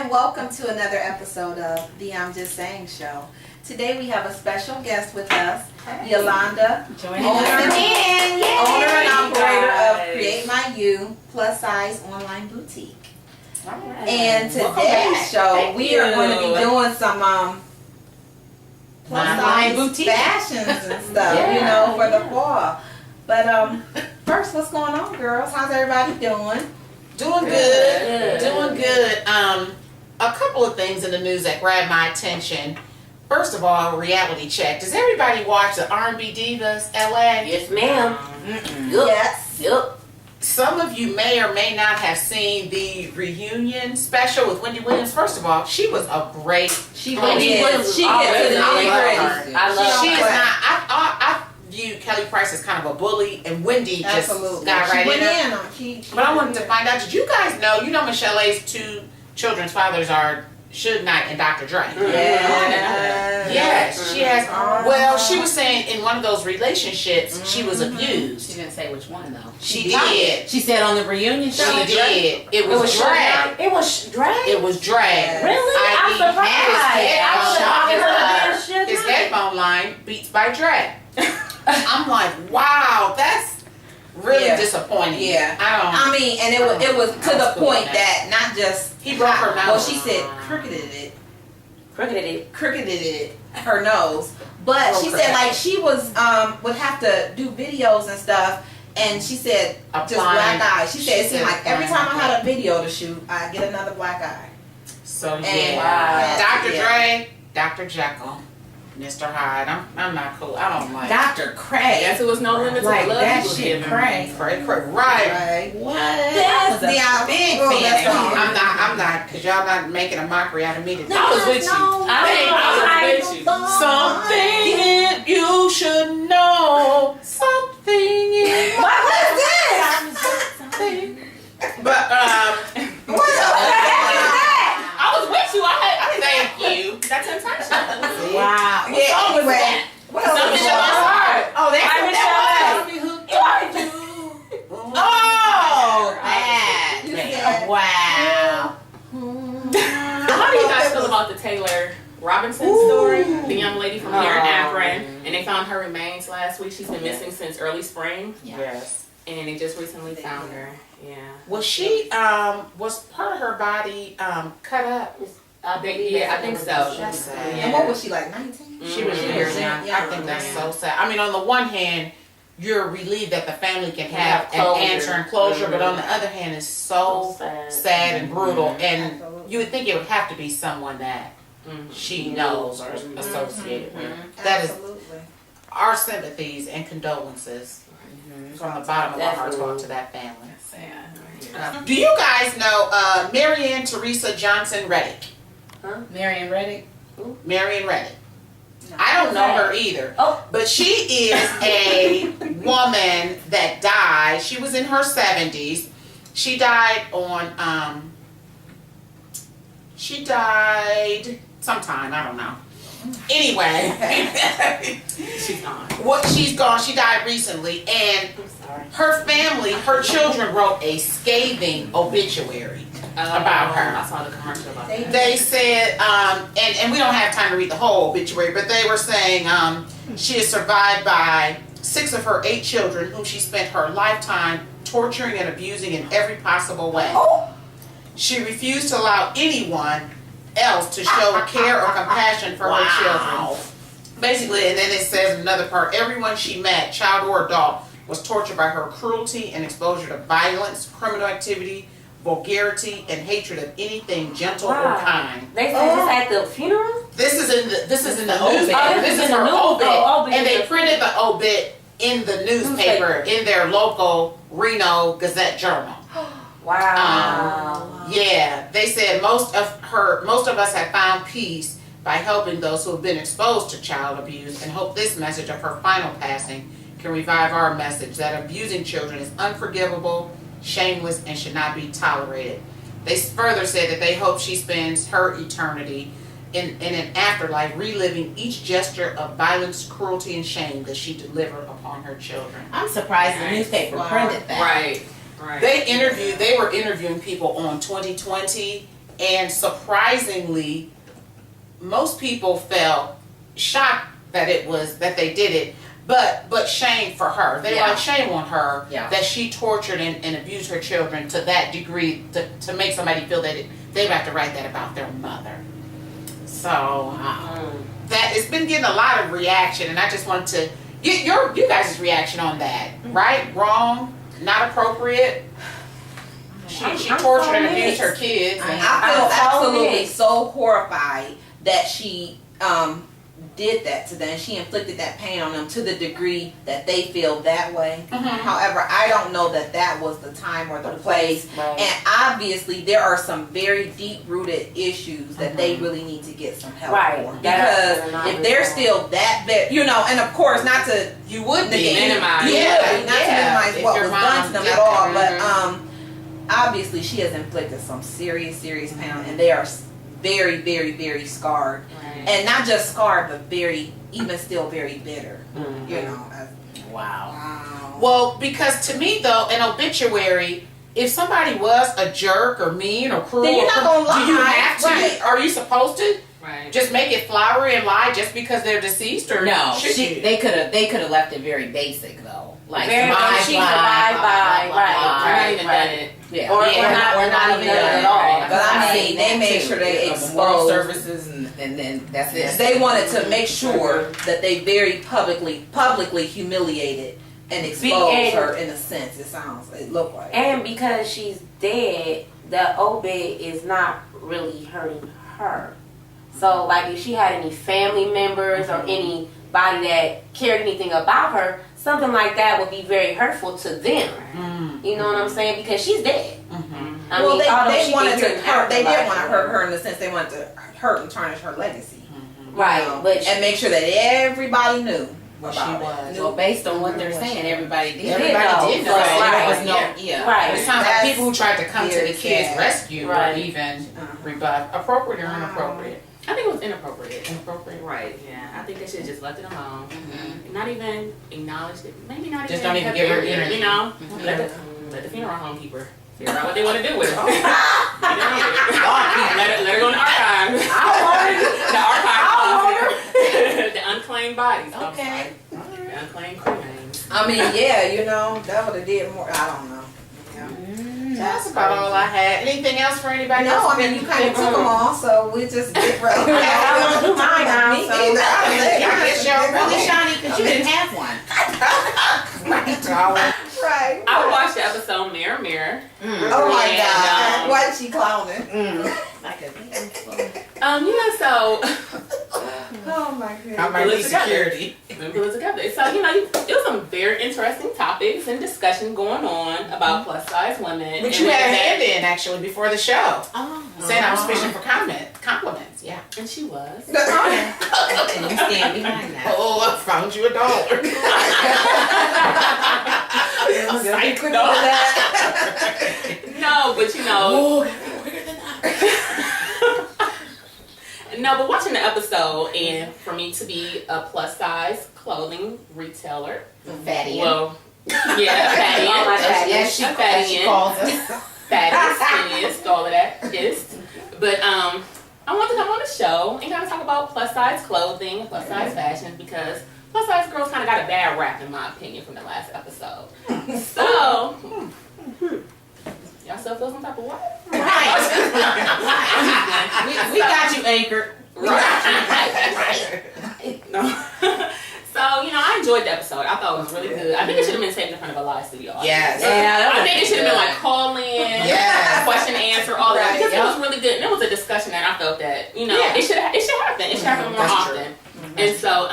and welcome to another episode of the I'm Just Saying show. Today we have a special guest with us, Yolanda, owner and operator of Create My You plus size online boutique. Right. And today's show we are going to be doing some plus size boutique fashions and stuff, you know, for the fall. But first, what's going on, girls? How's everybody doing? Doing good. Doing good. A couple of things in the news that grabbed my attention. First of all, reality check. Does everybody watch the R&B Divas LA? Yes, ma'am. Yes. Yep. Some of you may or may not have seen the reunion special with Wendy Williams. First of all, she was a great. She Wendy Williams. She gets it. I love She is her. not. I view Kelly Price as kind of a bully, and Wendy just Absolutely. got right She in went her. in. But I wanted to find out, did you guys know, Michelle A's two children's fathers are Suge Knight and Dr. Dre? Yeah. Yes, she has. Well, she was saying in one of those relationships, she was abused. She didn't say which one though. She did. She said on the reunion show. She did. It was drag. It was drag. It was drag. Really? I'm surprised. His headphone line beats by drag. I'm like, wow, that's really disappointing. Yeah. I mean, and it was to the point that not just he broke her nose. Well, she said cricketed it her nose, but she said like she was would have to do videos and stuff, and she said just black eye. She said it seemed like every time I had a video to shoot, I get another black eye. So And, Dr. Dre, Dr. Jekyll, Mr. Hyde. I'm not cool. I don't like Dr. Craig. Guess it was no limit to Like the love that he was shit giving. crazy. Right. What? That's the big fan. I'm not, because y'all not making a mockery out of me today. I was with you. I was with you. Something you should know. Something in What was something. But I was with you. thank you. That's intentional. Wow. Yeah. Anyway, what else was Something going in on? my heart. Oh, that's I what that was. Oh, that. You said- Wow. How do you guys feel about the Taylor Robinson story? The young lady from here in Akron, and they found her remains last week. She's been missing since early spring, Yes. and they just recently found her. Yeah. Was she was part of her body cut up? I think so. That's sad. And what was she like? 19? She was Mhm. very young. I think that's so sad. I mean, on the one hand, you're relieved that the family can have an closure. answer and closure, but on the other hand, it's so sad and brutal. And you would think it would have to be someone that she knows or associated with. That is Absolutely. our sympathies and condolences from the bottom of our hearts go out to that family. Do you guys know Marianne Teresa Johnson Reddick? Marion Reddick. Marianne Reddick. I don't know her either. Oh. But she is a woman that died. She was in her 70s. She died on she died sometime, I don't know. Anyway, She's gone. she's gone. She died recently, and her family, her children wrote a scathing obituary about her. I saw the commercial about that. They said, and we don't have time to read the whole obituary, but they were saying she is survived by 6 of her 8 children whom she spent her lifetime torturing and abusing in every possible way. She refused to allow anyone else to show care or compassion for her children. Basically, and then it says in another part, everyone she met, child or adult, was tortured by her cruelty and exposure to violence, criminal activity, vulgarity, and hatred of anything gentle or kind. They said this at the funeral? This is in the newspaper. Oh, This is in the her news. obit, Oh, and they printed the obit in the newspaper in their local Reno Gazette Journal. Wow. Yeah, they said most of us have found peace by helping those who have been exposed to child abuse, and hope this message of her final passing can revive our message that abusing children is unforgivable, shameless, and should not be tolerated. They further said that they hope she spends her eternity in an afterlife reliving each gesture of violence, cruelty, and shame that she delivered upon her children. I'm surprised the newspaper printed that. Right. They were interviewing people on 2020 and surprisingly, most people felt shocked that they did it, but shame for her. They Yeah. like shame on her Yeah. that she tortured and abused her children to that degree to make somebody feel that they have to write that about their mother. So that it's been getting a lot of reaction, and I just wanted to get you guys' reaction on that. Right, wrong, not appropriate. She tortured and abused her kids. I feel absolutely so horrified that she did that to them. She inflicted that pain on them to the degree that they feel that way. However, I don't know that was the time or the place. Right. And obviously, there are some very deep-rooted issues that they really need to get some help Right. for. That Because are if they're still that bad, and of course, not to You would be minimize. you Yeah, would be, not to yeah. minimize If what your was done mom to them did at all, that. but obviously she has inflicted some serious pain, and they are very, very, very scarred, and not just scarred, but even still very bitter. Wow. Well, because to me though, an obituary, if somebody was a jerk or mean or cruel, Then you're not gonna lie. do you have to? Right. Are you supposed to Right. just make it flowery and lie just because they're deceased, or No, should you? they could have left it very basic though, like Very survive she by, survived by, right. Or not even done it. Yeah. Or Yeah. not even done it at all. But I I've mean, seen they that made too. sure they The memorial exposed. services and then that's it. They wanted to make sure that they very publicly humiliated and exposed her. In a sense, it looked like. And because she's dead, the obit is not really hurting her. So, like, if she had any family members or anybody that cared anything about her, something like that would be very hurtful to them. You know what I'm saying? Because she's dead. I Well, mean, although they she wanted can to hear hurt. They did afterlife, want to hurt her in the sense they wanted to hurt and tarnish her legacy. Right, but and make sure that everybody knew What she about was. it. Well, based on what they're saying, everybody did. Everybody did know. So, There was right. no, Right. It sounds like That's people who tried to come to the very kids' sad. rescue Right. or even rebuff, appropriate or inappropriate. I think it was inappropriate. Inappropriate. Right, yeah. I think they should have just left it alone. Not even acknowledged it. Maybe not Just even. don't even give her energy. You know? Let the funeral home keeper figure out what they want to do with it. Let her go in the archives. The archive. The unclaimed bodies. Okay. The unclaimed cremains. I mean, yeah, that would have did more. I don't know. That's about all I had. Anything else for anybody else? No, I mean, you kind of took them all, so we just get real. I don't do mine now, Me so- either. I guess y'all Really really shiny because you didn't have one. Right. I watched the episode Mirror Mirror. Oh my And, God. Why is she clowning? So Oh my goodness. I might Pull be it together. security. Pull it together. So, it was some very interesting topics and discussion going on about plus size women. But and you had a that- hand in actually before the show. Saying I was fishing for compliments. Yeah. And she was. And you stand behind that. Oh, I found you $1. You couldn't No. do that. No, but Oh, bigger than that. No, but watching the episode, and for me to be a plus size clothing retailer, Fatty. well, yeah, fatty, Oh my God. Yes, she, a fatty, she calls us. fatty, skinniest, all of that is. But I want to come on the show and kind of talk about plus size clothing, plus size fashion, because plus size girls kind of got a bad rap in my opinion from the last episode. So. Y'all still feel some type of way? Right. We got you anchored. Right. No. So, I enjoyed the episode. I thought it was really good. I think it should have been taped in front of a live studio audience. Yes. Yeah, I think it should have been like call in, Yes. question answer, all that. Right, Because yep. it was really good. And it was a discussion that I felt that, Yeah. it should happen. It should happen more That's true. often. And so,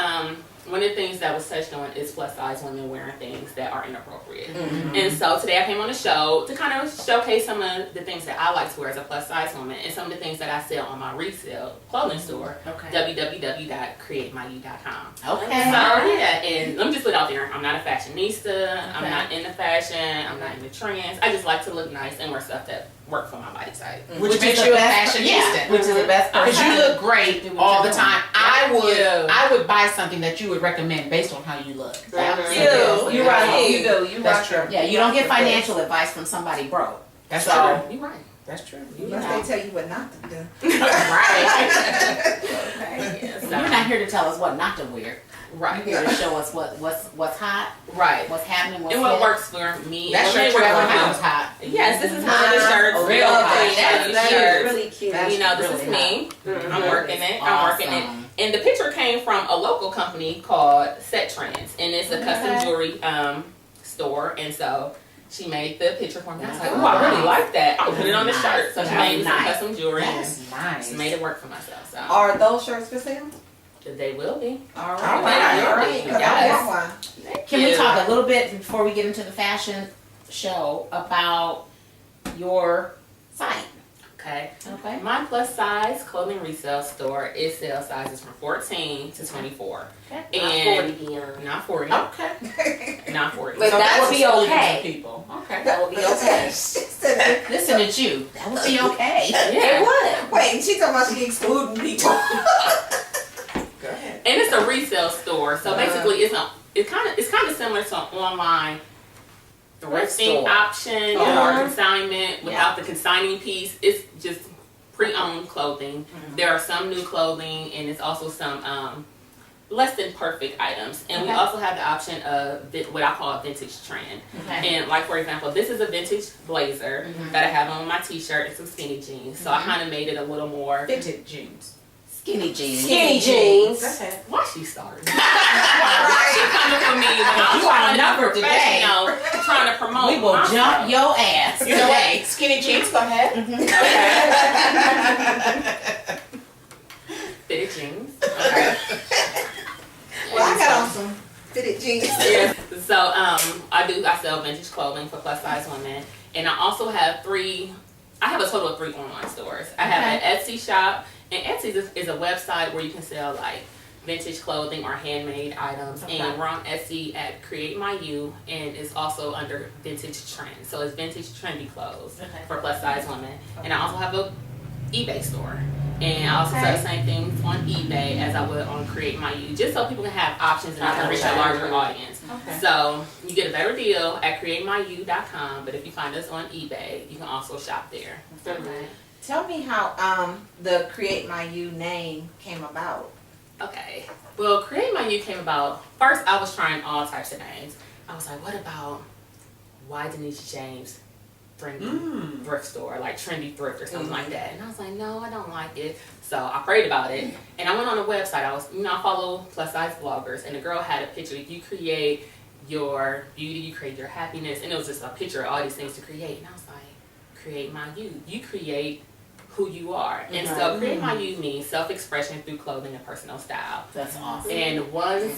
one of the things that was touched on is plus size women wearing things that are inappropriate. And so today I came on the show to kind of showcase some of the things that I like to wear as a plus size woman and some of the things that I sell on my resale clothing store, Okay. www.createmyu.com. Okay. So yeah, and let me just put it out there, I'm not a fashionista, I'm not into fashion, I'm not into trends. I just like to look nice and wear stuff that work for my body type. Which is makes the you a best- fashionista. yeah, which is the best person. Because you look great all the time. I you. would buy something that you would recommend based on how you look. You do. You right. You do. You That's right. true. Yeah, you don't get financial advice from somebody broke. That's So- true. You're right. That's true. Unless they tell you what not to do. Right. Yeah, so- You're not here to tell us what not to wear. Right. You're here to show us what's hot, Right. what's happening, what's And what hip. works for me. That and what shirt may work around for the you. house hot. Yes, this is one of the shirts. Oh, Real really? hot. That's Shirts. really cute. That's You know, this really is me. Mhm. I'm working it. I'm working it. Awesome. And the picture came from a local company called Set Trends, and it's a custom jewelry store. And so she made the picture for me. I was like, oh, I really like that. I'm gonna put it on the shirt. So she made me some Nice. custom jewelry and That's nice. she made it work for myself. So Are those shirts for sale? they will be. All right. All right. All right. 'Cause I Yes. want one. Can we talk a little bit before we get into the fashion show about your site? Okay. Okay. My plus size clothing resale store is sale sizes from 14 to 24. Okay. And 40 beyond. not 40. Okay. Not 40. But that would be excluding okay. some people. Okay. That would be okay. Listen to you. That would be okay. It Yeah. would. Wait, she talking about she excluding people. Go ahead. And it's a resale store, so basically it's kind of similar to an online thrifting store. option or consignment without the consigning piece. It's just pre-owned clothing. There are some new clothing, and it's also some less than perfect items. And we Okay. also have the option of what I call a vintage trend. Okay. And like, for example, this is a vintage blazer that I have on my t-shirt and some skinny jeans. So I kind of made it a little more Vintage jeans. Skinny jeans. Skinny jeans. Go ahead. Why she started? She coming for me when I'm You trying to outnumbered be today. professional, trying to promote. We will myself. jump your ass You know today. what? Skinny jeans, go ahead. Fitted jeans. Okay. Well, I got on some fitted jeans. Yeah. So I sell vintage clothing for plus size women, and I also have I have a total of 3 online stores. I have an Etsy shop, and Etsy is a website where you can sell like vintage clothing or handmade items. And we're on Etsy at Create My You, and it's also under vintage trends. So it's vintage trendy clothes for plus size women. And I also have a eBay store. And I also sell the same things on eBay as I would on Create My You, just so people can have options and I can reach a larger audience. Okay. So you get a better deal at createmyu.com, but if you find us on eBay, you can also shop there. Tell me how the Create My You name came about. Okay. Well, Create My You came about, first I was trying all types of names. I was like, what about Why Denise James thrift store, like trendy thrift or something like that. And I was like, no, I don't like it. So I prayed about it, and I went on a website. I follow plus size bloggers, and the girl had a picture. You create your beauty, you create your happiness, and it was just a picture of all these things to create. And I was like, Create My You. You create who you are. And so Create My You means self-expression through clothing and personal style. That's awesome. And one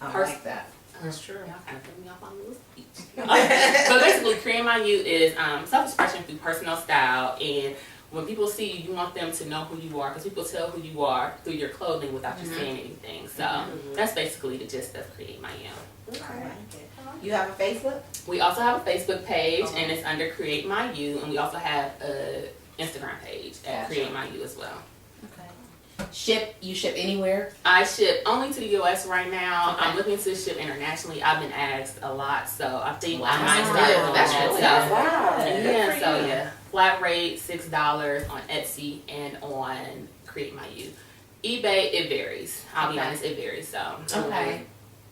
I person, like that. That's true. y'all kind of put me off on a little speech. But basically, Create My You is self-expression through personal style. And when people see you, you want them to know who you are, because people tell who you are through your clothing without you saying anything. So that's basically the gist of Create My You. I like it. You have a Facebook? We also have a Facebook page, and it's under Create My You. And we also have a Instagram page at Create My You as well. You ship anywhere? I ship only to the U.S. right now. Okay. I'm looking to ship internationally. I've been asked a lot, so I think I Wow. might start with That's that. really So, good. Wow. yeah, so yeah, flat rate $6 on Etsy and on Create My You. eBay, it varies. I'll be honest, it varies. So Okay.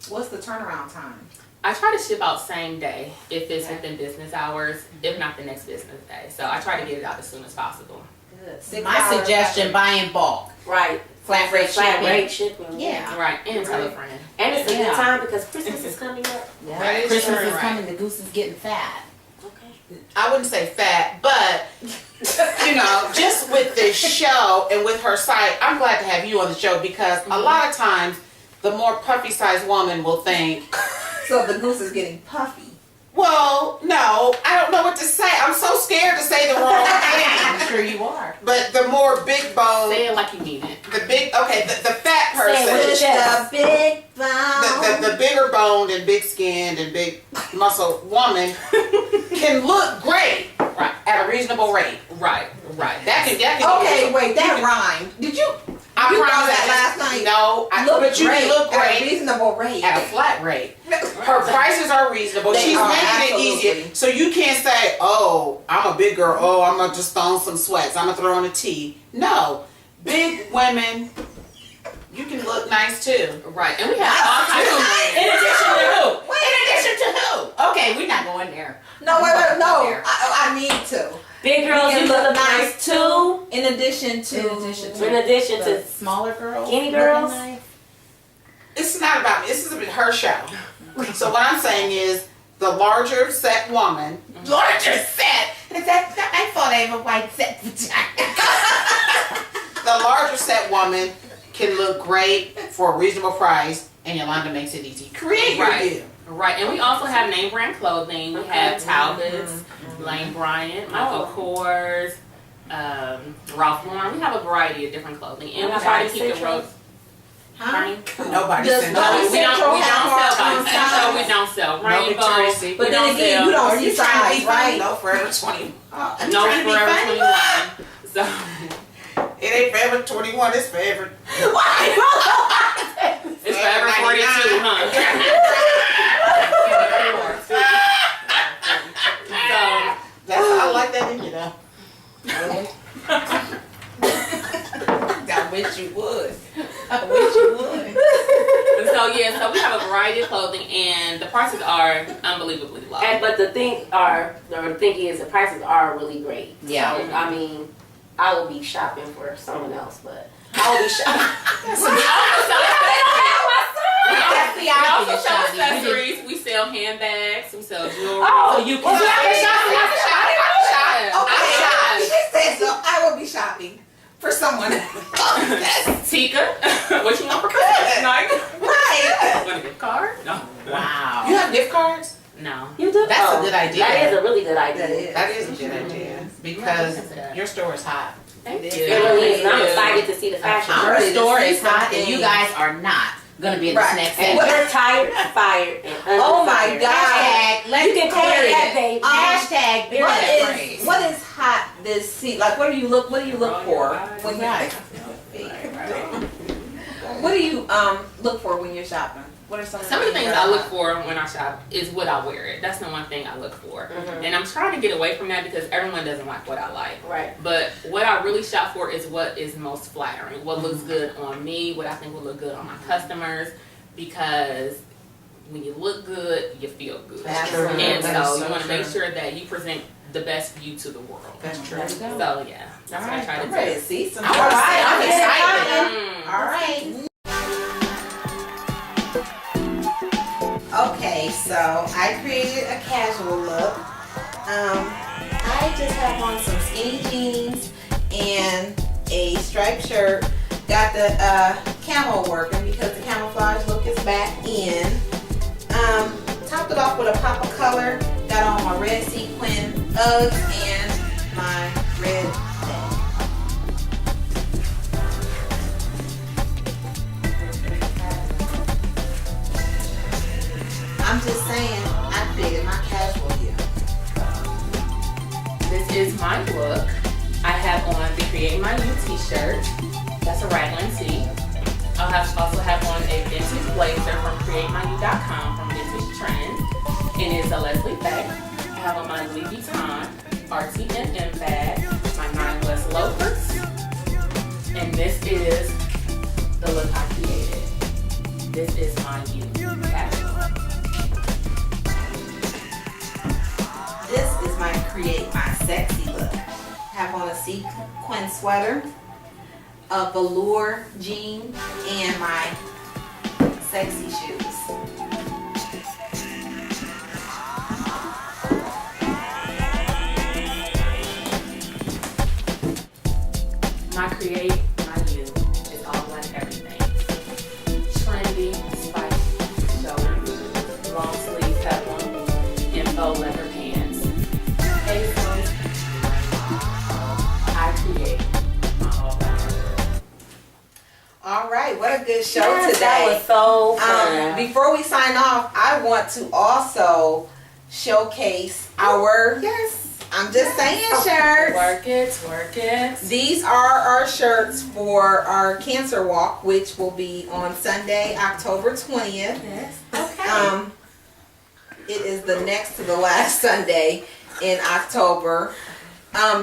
What's the turnaround time? I try to ship out same day if it's within business hours, if not the next business day. So I try to get it out as soon as possible. Good. $6. My suggestion, buy in bulk. Right. Flat rate shipping. shipping. Yeah. Right, and tell a friend. And it's a Yeah. good time because Christmas is coming up. Right. Christmas is Right. coming, the goose is getting fat. Okay. I wouldn't say fat, but just with this show and with her site, I'm glad to have you on the show, because a lot of times the more puffy sized woman will think, So the goose is getting puffy. well, no, I don't know what to say. I'm so scared to say the wrong thing. I'm sure you are. But the more big bone, Say it like you mean it. the fat Say it with person, your chest. The big bone. the bigger boned and big skinned and big muscle woman can look great Right. at a reasonable rate. Right. That can Okay, wait, that rhymed. Did you? I You promise thought that that last night. No, but you can look at a great reasonable rate. at a flat rate. Her prices are reasonable. They She's are, making absolutely. it easier. So you can't say, oh, I'm a big girl. Oh, I'm going to just throw on some sweats. I'm going to throw on a tee. No. Big women, you can look nice too. Right, and we have all types of brands. In addition to who? In addition to who? Okay, we're not going there. No, wait, no. I need to. Big girls You you can look nice too. In addition to. In addition to Smaller girls. skinny girls. looking nice. It's not about me. This is her show. So what I'm saying is the larger set woman. Larger set. That's not my fault. I have a white set vagina. The larger set woman can look great for a reasonable price, and Yolanda makes it easy. Create your Right. view. Right, and we also have name brand clothing. We have Talbots, Lane Bryant, Michael Kors, Ralph Lauren. We have a variety of different clothing, and we try to keep the road. Huh? Nobody Does said Bobby no. We don't Central have sell our by own Central. size? We don't sell No Rainbow. Victoria's Secret. But then again, you don't see Trying to size, be funny? right? No, Forever 20. I'm No trying to be Forever funny. 21. So It ain't Forever 21. It's Forever. it's Forever 42, huh? So That's I like that in you though. I wish you would. I wish you would. so yeah, so we have a variety of clothing, and the prices are unbelievably low. But the thing is the prices are really great. Yeah. So, I mean, I will be shopping for someone else, but I will be shopping. We also sell accessories. We sell handbags. We sell jewelry. Oh, you can She said so. I will be shopping for someone else. Tika, what you want for Christmas tonight? Right. Want a gift card? No. Wow. You have gift cards? No. You do? That's a good idea. That is a really good idea. That is. That is a good idea because your store is hot. Thank you. It really is. And I'm excited to see the fashion. I'm Our ready to store see is hot, and something. you guys are not gonna be in this Right. next And segment. we're tired, fired, and Oh my unfired. God. Hashtag, let's You can call bury it that, it. baby. Hashtag, bury that What phrase. is what is hot this season? Like what do you look for when you Right. what do you look for when you're shopping? What are some Some of the things I look for when I shop is what I wear it. That's the one thing I look for. And I'm trying to get away from that because everyone doesn't like what I like. Right. But what I really shop for is what is most flattering, what looks good on me, what I think will look good on my customers, because when you look good, you feel good. That's true. And That is so so you want to make true. sure that you present the best view to the world. That's true. There you go. So yeah, that's what I try to I'm do. ready to see some. All right, I'm excited. Mm. All right. Okay, so I created a casual look. I just have on some skinny jeans and a striped shirt. Got the camo working because the camouflage look is back in. Topped it off with a pop of color. Got on my red sequin Uggs and my red bag. I'm just saying, I created my casual here. This is my look. I have on the Create My You t-shirt. That's a raglan tee. I'll also have on a vintage blazer from CreateMyYou.com from Vintage Trends. And it's a Leslie bag. I have on my Louis Vuitton RTNM bag, my 9 West loafers. And this is the look I created. This is my you casual. This is my Create My Sexy look. Have on a sequin sweater, a velour jean, and my sexy shoes. My Create My You is all black everything. Trendy, spicy, showy, long sleeve peplum, and faux leather pants. ASOS, I create my all black. All right, what a good show Yes, today. that was so fun. Before we sign off, I want to also showcase our I'm just saying shirts. Work it. These are our shirts for our cancer walk, which will be on Sunday, October 20th. Yes. Okay. It is the next to the last Sunday in October.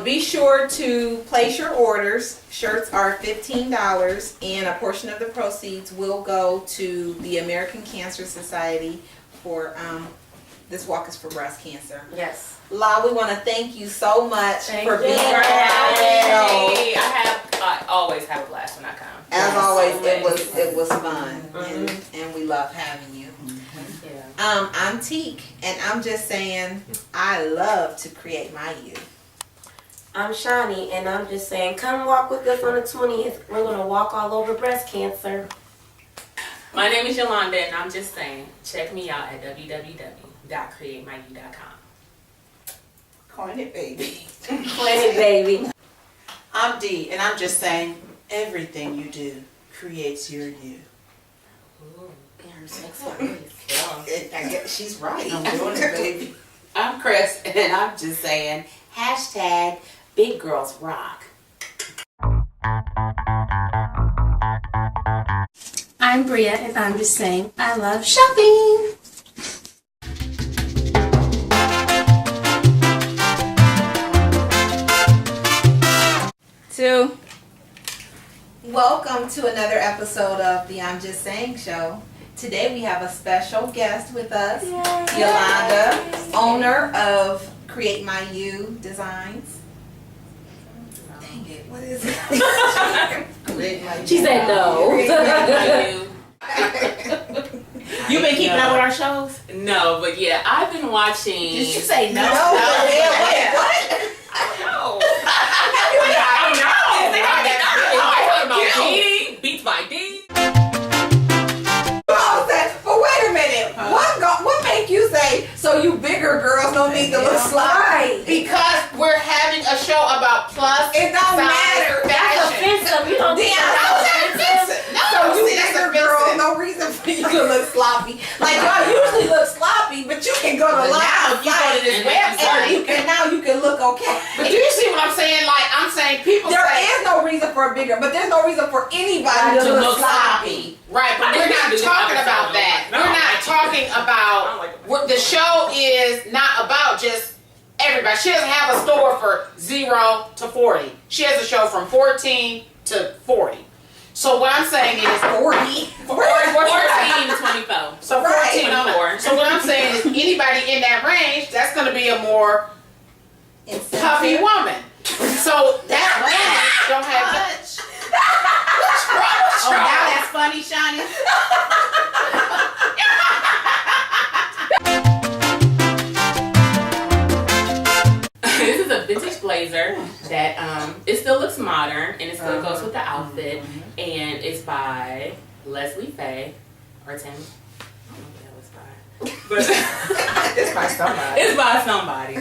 Be sure to place your orders. Shirts are $15, and a portion of the proceeds will go to the American Cancer Society for this walk is for breast cancer. Yes. La, we want to thank you so much for being you. on our show. I always have a blast when I come. As always, it was fun, and we love having you. Yeah. I'm Teak, and I'm just saying I love to create my youth. I'm Shawnee, and I'm just saying, come walk with us on the 20th. We're going to walk all over breast cancer. My name is Yolanda, and I'm just saying, check me out at www.createmyu.com. Coin it, baby. Planet baby. I'm Dee, and I'm just saying, everything you do creates your you. I guess she's right. I'm doing it, baby. I'm Chris, and I'm just saying, hashtag Big Girls Rock. I'm Bria, and I'm just saying, I love shopping. Welcome to another episode of the I'm Just Saying show. Today we have a special guest with us, Yolanda, owner of Create My You Designs. Dang it, what is it? She said no. You been keeping up with our shows? No, but yeah, I've been watching. Did you say no? Wait, what? No. Beats by D. But wait a minute. What make you say so you bigger girls don't need to look sloppy? Because we're having a show about plus It don't matter. That's offensive. You don't think that's offensive? So you see, that's bigger offensive. girls, no reason for you to look sloppy. Like y'all usually look sloppy, but you can go to But now live you go to this and now you can look okay. But do you see what I'm saying? Like, I'm saying people There say, is no reason for a bigger, but there's no reason for anybody to look sloppy. right, but we're not talking about that. We're not talking about what the show is not about just everybody. She doesn't have a store for 0 to 40. She has a show from 14 to 40. So what I'm saying is 40. 14 to 24. So 14 Right. on more. So what I'm saying is anybody in that range, that's going to be a more puffy woman. So that range don't have much. Oh, now that's funny, Shawnee. This is a vintage blazer that it still looks modern and it still goes with the outfit, and it's by Leslie Faye or Tammy. I don't know who that was by, but It's by somebody. it's by somebody.